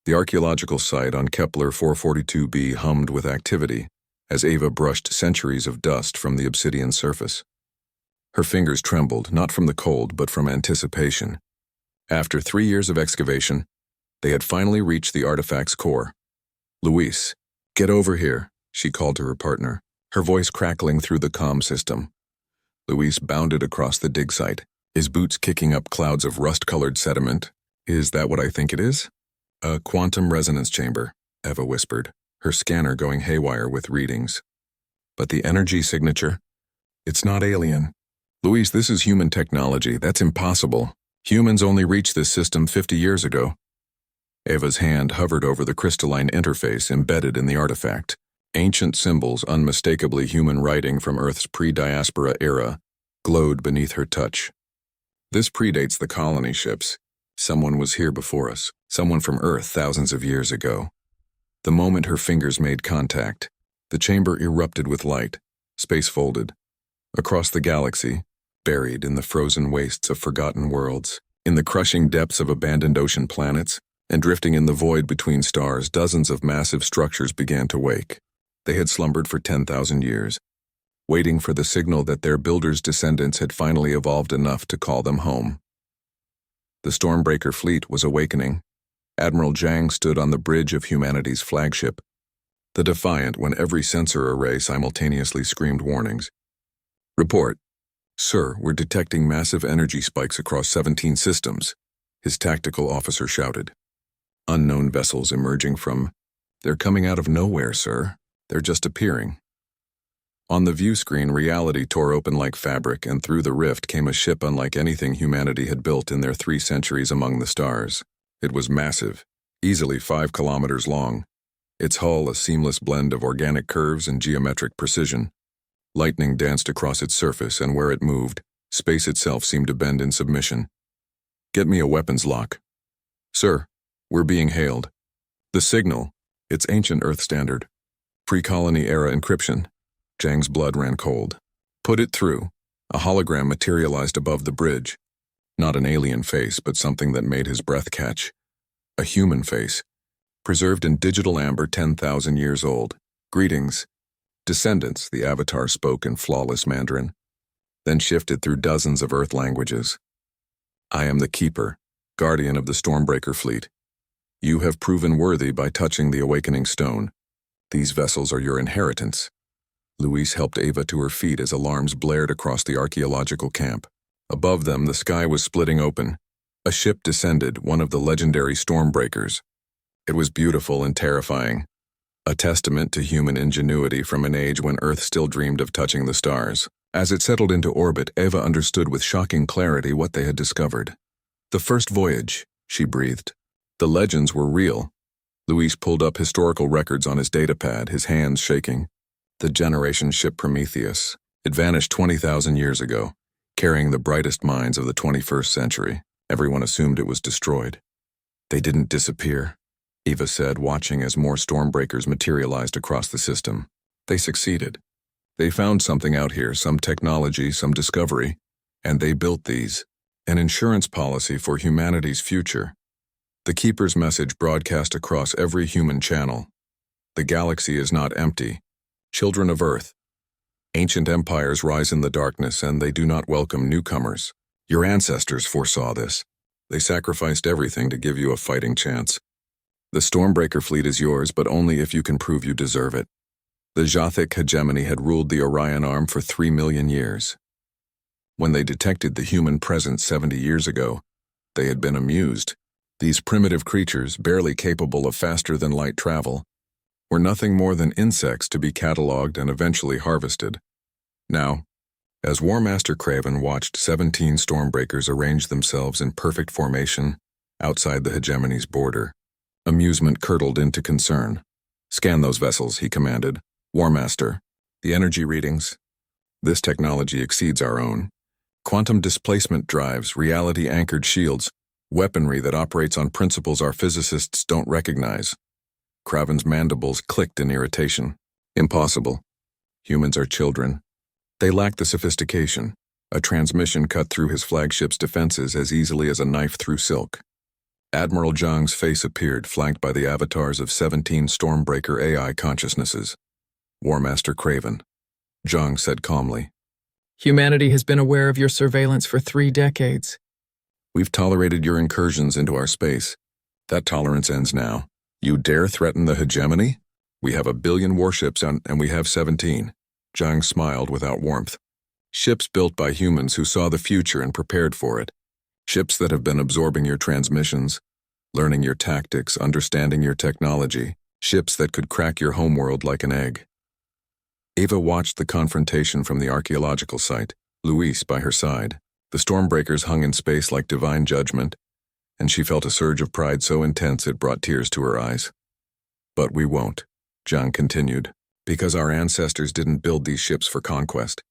The archaeological site on Kepler 442b hummed with activity as Ava brushed centuries of dust from the obsidian surface. Her fingers trembled, not from the cold, but from anticipation. After 3 years of excavation, they had finally reached the artifact's core. "Luis, get over here," she called to her partner, her voice crackling through the comm system. Luis bounded across the dig site, his boots kicking up clouds of rust-colored sediment. "Is that what I think it is?" "A quantum resonance chamber," Eva whispered, her scanner going haywire with readings. "But the energy signature? It's not alien." "Luis, this is human technology. That's impossible. Humans only reached this system 50 years ago." Eva's hand hovered over the crystalline interface embedded in the artifact. Ancient symbols, unmistakably human writing from Earth's pre-diaspora era, glowed beneath her touch. "This predates the colony ships. Someone was here before us, someone from Earth thousands of years ago." The moment her fingers made contact, the chamber erupted with light, space folded. Across the galaxy, buried in the frozen wastes of forgotten worlds, in the crushing depths of abandoned ocean planets, and drifting in the void between stars, dozens of massive structures began to wake. They had slumbered for 10,000 years, waiting for the signal that their builders' descendants had finally evolved enough to call them home. The Stormbreaker fleet was awakening. Admiral Zhang stood on the bridge of humanity's flagship, the Defiant, when every sensor array simultaneously screamed warnings. "Report. Sir, we're detecting massive energy spikes across 17 systems," his tactical officer shouted. "Unknown vessels emerging from... They're coming out of nowhere, sir. They're just appearing." On the view screen, reality tore open like fabric, and through the rift came a ship unlike anything humanity had built in their 3 centuries among the stars. It was massive, easily 5 kilometers long, its hull a seamless blend of organic curves and geometric precision. Lightning danced across its surface, and where it moved, space itself seemed to bend in submission. "Get me a weapons lock." "Sir, we're being hailed." "The signal, it's ancient Earth standard. Pre-colony era encryption." Zhang's blood ran cold. "Put it through." A hologram materialized above the bridge. Not an alien face, but something that made his breath catch. A human face, preserved in digital amber, 10,000 years old. "Greetings, descendants," the avatar spoke in flawless Mandarin, then shifted through dozens of Earth languages. "I am the Keeper, guardian of the Stormbreaker fleet. You have proven worthy by touching the awakening stone. These vessels are your inheritance." Luis helped Ava to her feet as alarms blared across the archaeological camp. Above them, the sky was splitting open. A ship descended, one of the legendary Stormbreakers. It was beautiful and terrifying, a testament to human ingenuity from an age when Earth still dreamed of touching the stars. As it settled into orbit, Ava understood with shocking clarity what they had discovered. "The first voyage," she breathed. "The legends were real." Luis pulled up historical records on his datapad, his hands shaking. The generation ship Prometheus. It vanished 20,000 years ago, carrying the brightest minds of the 21st century. Everyone assumed it was destroyed. "They didn't disappear," Eva said, watching as more Stormbreakers materialized across the system. "They succeeded. They found something out here, some technology, some discovery, and they built these. An insurance policy for humanity's future." The Keeper's message broadcast across every human channel. "The galaxy is not empty. Children of Earth. Ancient empires rise in the darkness, and they do not welcome newcomers. Your ancestors foresaw this. They sacrificed everything to give you a fighting chance. The Stormbreaker fleet is yours, but only if you can prove you deserve it." The Jothic hegemony had ruled the Orion Arm for 3 million years. When they detected the human presence 70 years ago, they had been amused. These primitive creatures, barely capable of faster-than-light travel, were nothing more than insects to be catalogued and eventually harvested. Now, as War Master Craven watched 17 Stormbreakers arrange themselves in perfect formation outside the hegemony's border, amusement curdled into concern. "Scan those vessels," he commanded. "War Master, the energy readings. This technology exceeds our own. Quantum displacement drives, reality-anchored shields, weaponry that operates on principles our physicists don't recognize." Craven's mandibles clicked in irritation. "Impossible. Humans are children. They lack the sophistication. A transmission cut through his flagship's defenses as easily as a knife through silk." Admiral Zhang's face appeared, flanked by the avatars of 17 Stormbreaker AI consciousnesses. War Master Craven. Zhang said calmly. Humanity has been aware of your surveillance for 3 decades. We've tolerated your incursions into our space. That tolerance ends now. You dare threaten the hegemony? We have 1 billion warships and we have 17. Zhang smiled without warmth. Ships built by humans who saw the future and prepared for it. Ships that have been absorbing your transmissions, learning your tactics, understanding your technology. Ships that could crack your homeworld like an egg. Ava watched the confrontation from the archaeological site, Luis by her side. The Stormbreakers hung in space like divine judgment, and she felt a surge of pride so intense it brought tears to her eyes. But we won't, Zhang continued, because our ancestors didn't build these ships for conquest.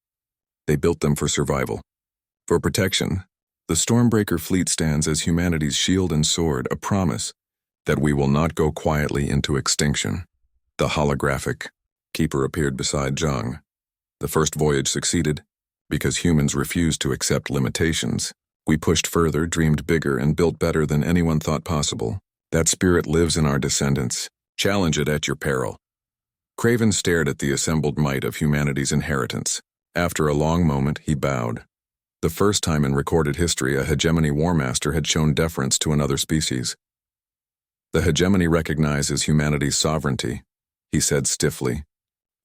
They built them for survival. For protection, the Stormbreaker fleet stands as humanity's shield and sword, a promise that we will not go quietly into extinction. The holographic keeper appeared beside Zhang. The first voyage succeeded because humans refused to accept limitations. We pushed further, dreamed bigger, and built better than anyone thought possible. That spirit lives in our descendants. Challenge it at your peril. Craven stared at the assembled might of humanity's inheritance. After a long moment, he bowed. The first time in recorded history a hegemony war master had shown deference to another species. The hegemony recognizes humanity's sovereignty, he said stiffly.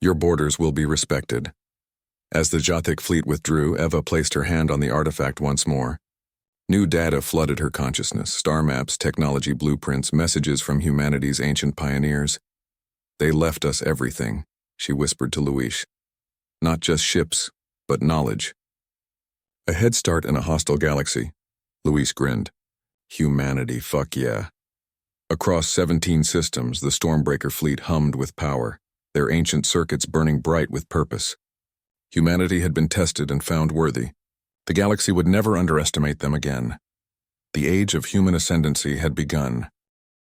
Your borders will be respected. As the Jothic fleet withdrew, Eva placed her hand on the artifact once more. New data flooded her consciousness, star maps, technology blueprints, messages from humanity's ancient pioneers. They left us everything, she whispered to Luis. Not just ships, but knowledge. A head start in a hostile galaxy. Luis grinned. Humanity, fuck yeah. Across 17 systems, the Stormbreaker fleet hummed with power, their ancient circuits burning bright with purpose. Humanity had been tested and found worthy. The galaxy would never underestimate them again. The age of human ascendancy had begun.